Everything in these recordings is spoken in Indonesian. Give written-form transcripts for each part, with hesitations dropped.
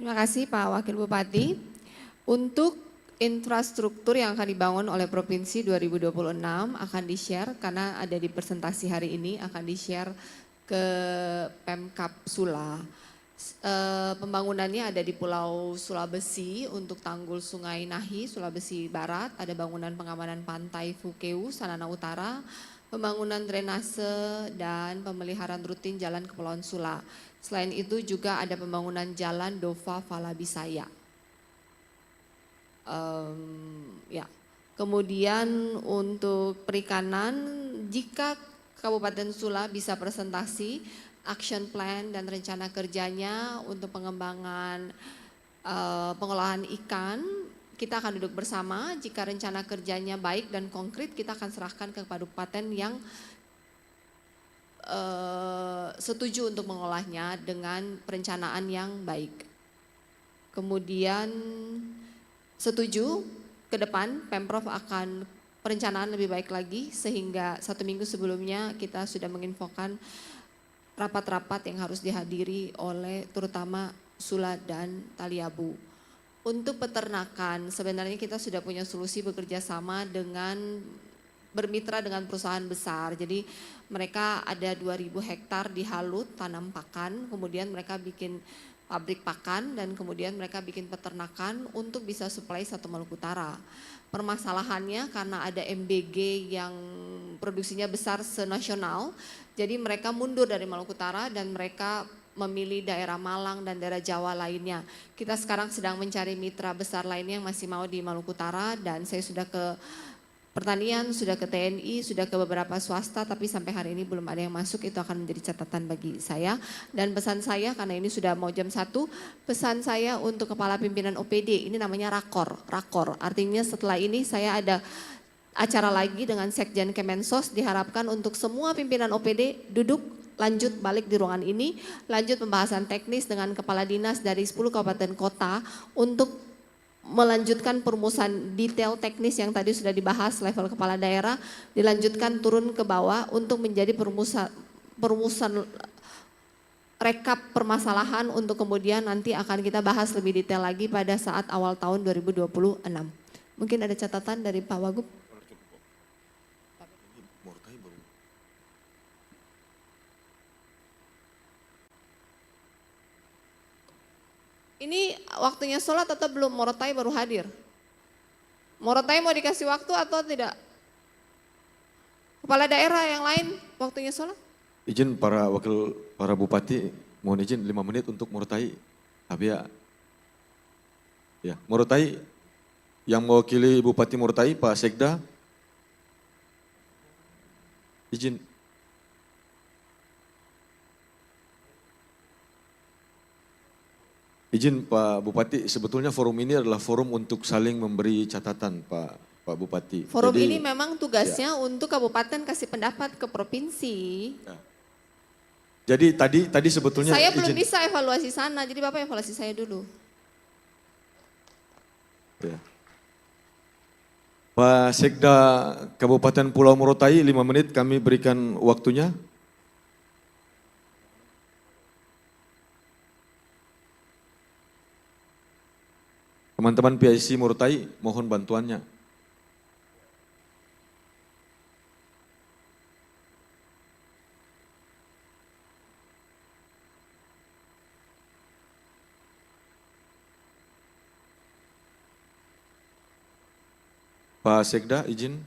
Terima kasih Pak Wakil Bupati. Untuk infrastruktur yang akan dibangun oleh Provinsi 2026 akan di-share karena ada di presentasi hari ini akan di-share ke Pemkab Sula. Pembangunannya ada di Pulau Sulawesi untuk tanggul Sungai Nahi, Sulawesi Barat, ada bangunan pengamanan pantai Fukeu, Sanana Utara, pembangunan drainase dan pemeliharaan rutin jalan Kepulauan Sula. Selain itu juga ada pembangunan jalan Dova Falabisaya. Ya. Kemudian untuk perikanan, jika Kabupaten Sula bisa presentasi action plan dan rencana kerjanya untuk pengembangan pengolahan ikan, kita akan duduk bersama. Jika rencana kerjanya baik dan konkret, kita akan serahkan ke kabupaten yang setuju untuk mengolahnya dengan perencanaan yang baik. Kemudian setuju ke depan Pemprov akan perencanaan lebih baik lagi sehingga 1 minggu sebelumnya kita sudah menginfokan rapat-rapat yang harus dihadiri oleh terutama Sula dan Taliabu. Untuk peternakan sebenarnya kita sudah punya solusi bekerja sama dengan bermitra dengan perusahaan besar. Jadi mereka ada 2.000 hektar di Halut tanam pakan, kemudian mereka bikin pabrik pakan dan kemudian mereka bikin peternakan untuk bisa supply satu Maluku Utara. Permasalahannya karena ada MBG yang produksinya besar senasional, jadi mereka mundur dari Maluku Utara dan mereka memilih daerah Malang dan daerah Jawa lainnya. Kita sekarang sedang mencari mitra besar lainnya yang masih mau di Maluku Utara dan saya sudah ke Pertanian, sudah ke TNI, sudah ke beberapa swasta, tapi sampai hari ini belum ada yang masuk, itu akan menjadi catatan bagi saya. Dan pesan saya, karena ini sudah mau jam 1, pesan saya untuk Kepala Pimpinan OPD, ini namanya rakor. Artinya setelah ini saya ada acara lagi dengan Sekjen Kemensos, diharapkan untuk semua pimpinan OPD duduk, lanjut balik di ruangan ini, lanjut pembahasan teknis dengan Kepala Dinas dari 10 kabupaten kota untuk melanjutkan perumusan detail teknis yang tadi sudah dibahas level kepala daerah, dilanjutkan turun ke bawah untuk menjadi perumusan rekap permasalahan untuk kemudian nanti akan kita bahas lebih detail lagi pada saat awal tahun 2026. Mungkin ada catatan dari Pak Wagub? Ini waktunya sholat atau belum? Morotai baru hadir. Morotai mau dikasih waktu atau tidak? Kepala daerah yang lain waktunya sholat? Izin para bupati, mohon izin 5 menit untuk Morotai. Habis ya, Morotai yang mewakili Bupati Morotai, Pak Sekda. Izin. Izin Pak Bupati, sebetulnya forum ini adalah forum untuk saling memberi catatan Pak Bupati. Forum ini memang tugasnya untuk kabupaten kasih pendapat ke provinsi. Ya. Jadi tadi sebetulnya saya belum bisa evaluasi sana, jadi Bapak evaluasi saya dulu. Ya. Pak Sekda Kabupaten Pulau Morotai, 5 menit kami berikan waktunya. Teman-teman PIC Morotai, mohon bantuannya. Pak Sekda, izin.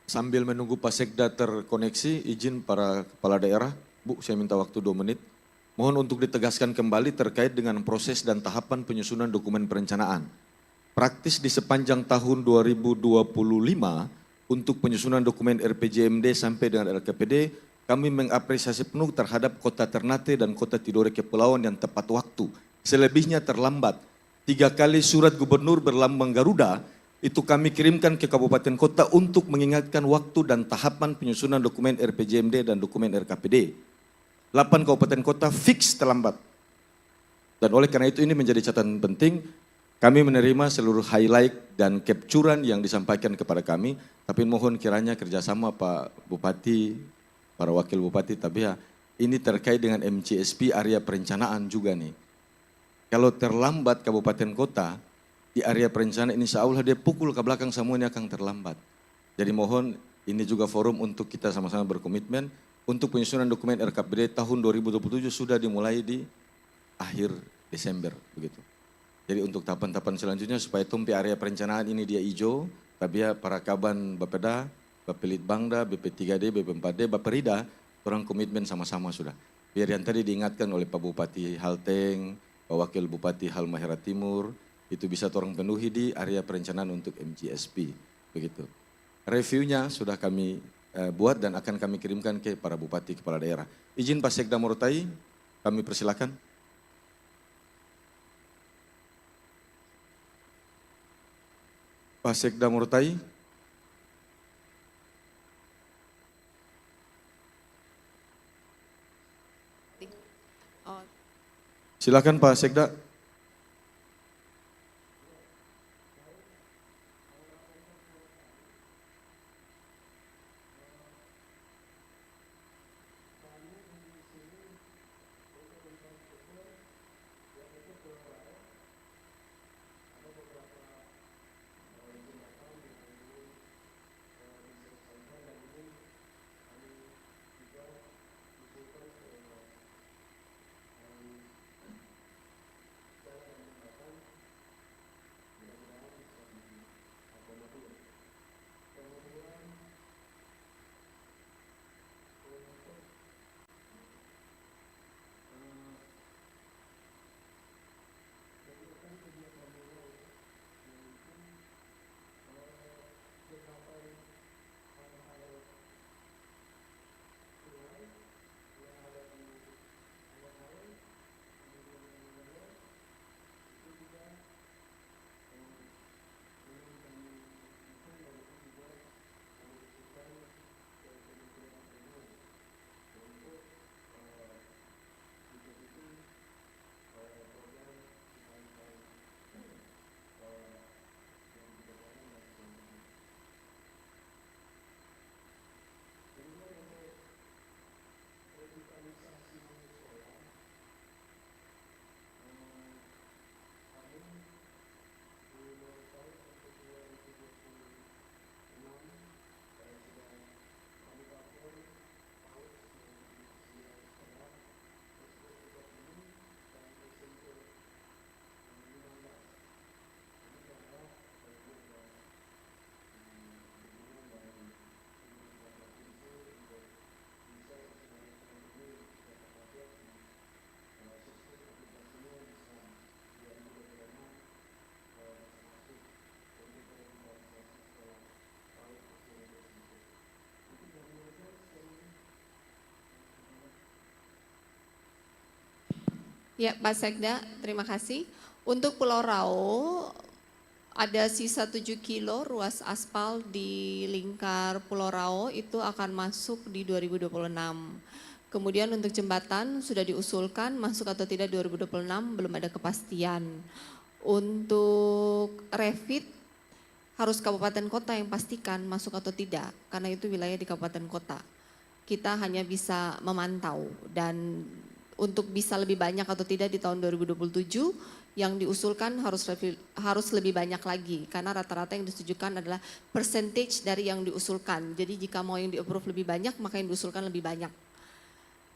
Sambil menunggu Pak Sekda terkoneksi, izin para kepala daerah. Bu, saya minta waktu 2 menit. Mohon untuk ditegaskan kembali terkait dengan proses dan tahapan penyusunan dokumen perencanaan. Praktis di sepanjang tahun 2025 untuk penyusunan dokumen RPJMD sampai dengan LKPD, kami mengapresiasi penuh terhadap Kota Ternate dan Kota Tidore Kepulauan yang tepat waktu. Selebihnya terlambat. 3 kali surat gubernur berlambang Garuda itu kami kirimkan ke kabupaten kota untuk mengingatkan waktu dan tahapan penyusunan dokumen RPJMD dan dokumen RKPD. 8 kabupaten kota fix terlambat. Dan oleh karena itu ini menjadi catatan penting, kami menerima seluruh highlight dan capturean yang disampaikan kepada kami, tapi mohon kiranya kerjasama Pak Bupati, para wakil bupati, tapi ya ini terkait dengan MCSP area perencanaan juga nih. Kalau terlambat kabupaten kota di area perencanaan, insya Allah dia pukul ke belakang semuanya akan terlambat. Jadi mohon ini juga forum untuk kita sama-sama berkomitmen untuk penyusunan dokumen RKPD tahun 2027 sudah dimulai di akhir Desember begitu. Jadi untuk tahapan-tahapan selanjutnya supaya tumpi area perencanaan ini dia hijau, tapi ya para kaban Bapeda, Bapelitbangda, BP3D, BP4D, Baperida, orang komitmen sama-sama sudah. Biar yang tadi diingatkan oleh Pak Bupati Halteng, Pak Wakil Bupati Halmahera Timur, itu bisa orang penuhi di area perencanaan untuk MCSP, begitu. Reviewnya sudah kami buat dan akan kami kirimkan ke para bupati kepala daerah. Izin Pak Sekda Morotai, kami persilakan. Pak Sekda Morotai. Silakan Pak Sekda. Ya, Pak Sekda, terima kasih. Untuk Pulau Rao, ada sisa 7 kilo ruas aspal di lingkar Pulau Rao itu akan masuk di 2026. Kemudian untuk jembatan sudah diusulkan masuk atau tidak 2026, belum ada kepastian. Untuk refit harus kabupaten kota yang pastikan masuk atau tidak, karena itu wilayah di kabupaten kota. Kita hanya bisa memantau dan untuk bisa lebih banyak atau tidak di tahun 2027 yang diusulkan harus lebih banyak lagi karena rata-rata yang disetujukan adalah percentage dari yang diusulkan. Jadi jika mau yang di-approve lebih banyak maka yang diusulkan lebih banyak.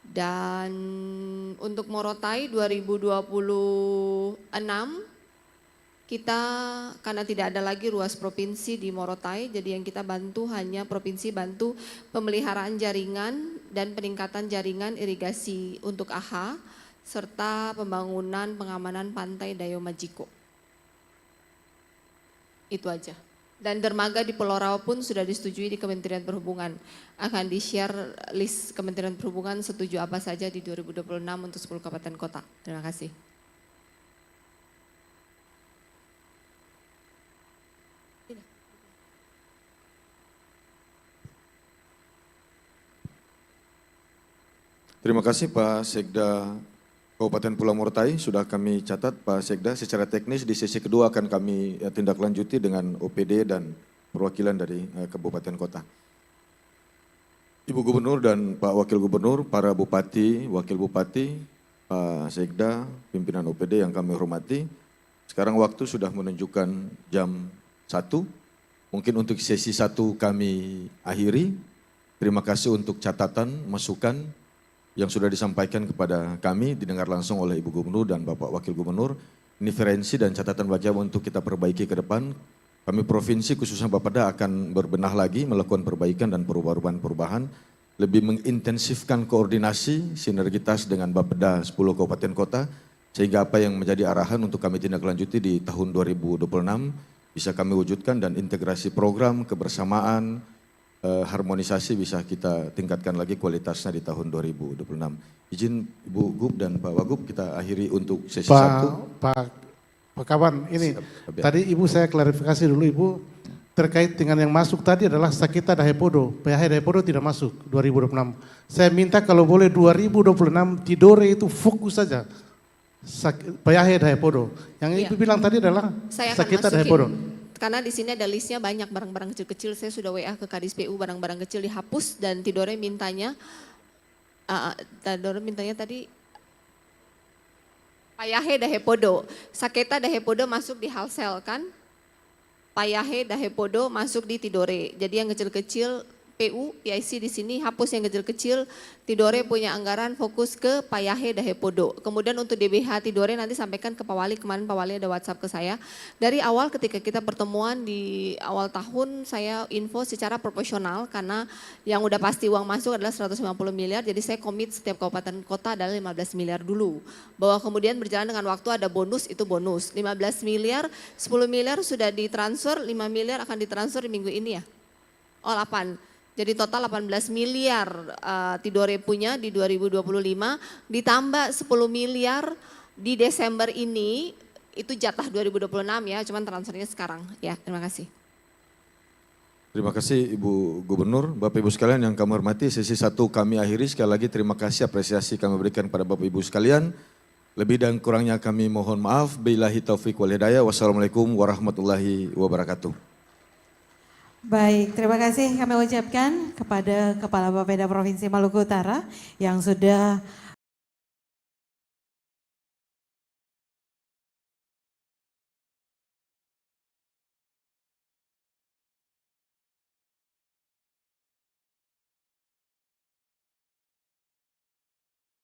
Dan untuk Morotai 2026 kita karena tidak ada lagi ruas provinsi di Morotai, jadi yang kita bantu hanya provinsi bantu pemeliharaan jaringan dan peningkatan jaringan irigasi untuk AHA serta pembangunan pengamanan pantai Dayo Majiko. Itu aja. Dan dermaga di Pulau Rawa pun sudah disetujui di Kementerian Perhubungan. Akan di-share list Kementerian Perhubungan setuju apa saja di 2026 untuk 10 kabupaten kota. Terima kasih. Terima kasih Pak Sekda Kabupaten Pulau Morotai, sudah kami catat Pak Sekda. Secara teknis di sesi kedua akan kami tindak lanjuti dengan OPD dan perwakilan dari kabupaten kota. Ibu Gubernur dan Pak Wakil Gubernur, para Bupati, Wakil Bupati, Pak Sekda, pimpinan OPD yang kami hormati. Sekarang waktu sudah menunjukkan jam 1. Mungkin untuk sesi 1 kami akhiri. Terima kasih untuk catatan, masukan yang sudah disampaikan kepada kami, didengar langsung oleh Ibu Gubernur dan Bapak Wakil Gubernur. Ini referensi dan catatan baca untuk kita perbaiki ke depan. Kami provinsi khususnya Bapeda akan berbenah lagi, melakukan perbaikan dan perubahan-perubahan, lebih mengintensifkan koordinasi, sinergitas dengan Bapeda 10 kabupaten kota, sehingga apa yang menjadi arahan untuk kami tindak lanjuti di tahun 2026 bisa kami wujudkan dan integrasi program, kebersamaan, harmonisasi bisa kita tingkatkan lagi kualitasnya di tahun 2026. Izin Ibu Gub dan Pak Wagub kita akhiri untuk sesi 1. Pak Kawan, ini Siap. tadi Ibu saya klarifikasi dulu Ibu, terkait dengan yang masuk tadi adalah Sakita Dahepodo, PH Dahepodo tidak masuk 2026. Saya minta kalau boleh 2026 Tidore itu fokus saja, PH Dahepodo. Yang Iya. Ibu bilang tadi adalah Saya akan Sakita masukin, Dahepodo. karena di sini ada listnya banyak barang-barang kecil-kecil. Saya sudah WA ke Kadis PU, barang-barang kecil dihapus dan Tidore mintanya, tadi Payahe Dahepodo, Saketa Dahepodo masuk di Halsel kan? Payahe Dahepodo masuk di Tidore. Jadi yang kecil-kecil PU, PIC di sini hapus yang kecil-kecil. Tidore punya anggaran fokus ke Payahe Dahepodo. Kemudian untuk DBH Tidore nanti sampaikan ke Pak Wali, kemarin Pak Wali ada WhatsApp ke saya. Dari awal ketika kita pertemuan di awal tahun saya info secara proporsional karena yang udah pasti uang masuk adalah 150 miliar. Jadi saya komit setiap kabupaten kota adalah 15 miliar dulu. Bahwa kemudian berjalan dengan waktu ada bonus, itu bonus. 15 miliar, 10 miliar sudah ditransfer, 5 miliar akan ditransfer di minggu ini ya? Oh 8. Jadi total 18 miliar Tidore punya di 2025, ditambah 10 miliar di Desember ini, itu jatah 2026 ya, cuman transfernya sekarang ya. Terima kasih. Terima kasih Ibu Gubernur, Bapak Ibu sekalian yang kami hormati, sesi 1 kami akhiri. Sekali lagi terima kasih apresiasi kami berikan pada Bapak Ibu sekalian. Lebih dan kurangnya kami mohon maaf. Billahi taufiq wal hidayah. Wassalamualaikum warahmatullahi wabarakatuh. Baik, terima kasih kami ucapkan kepada Kepala Bapeda Provinsi Maluku Utara yang sudah